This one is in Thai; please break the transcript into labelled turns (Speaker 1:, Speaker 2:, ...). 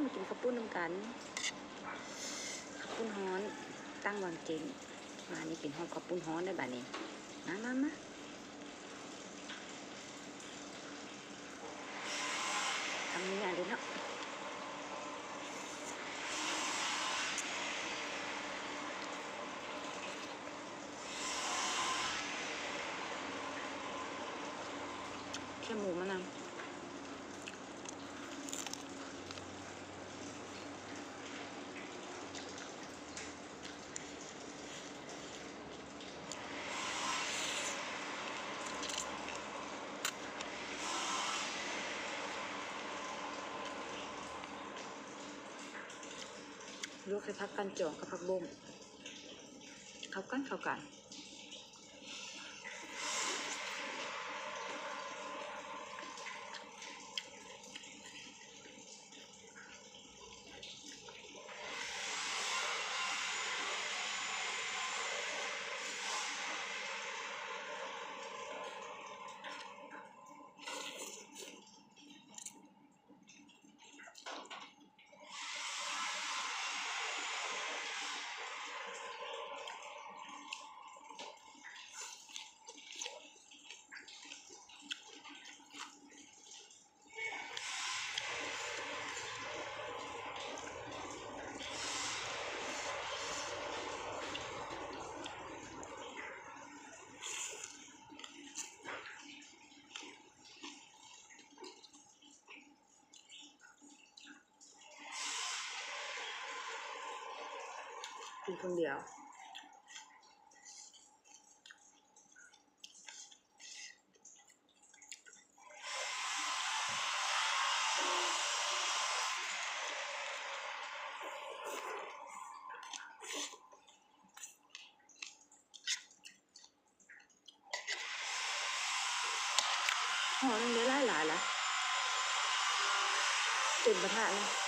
Speaker 1: มากินข้าวปุ้นน้ำกันข้าวปุ้นฮ้อนตั้งวางเจงมานี่กินฮ้อนข้าวปุ้นฮ้อนได้บ่านี้มาทำนี้เลยเนาะแค่หมูมะนาวลวกให้พักกันจ่องกับผักบุ้งเข้ากันกินคนเดียวหอมเนื้อหลายละเต็มกระทะเลย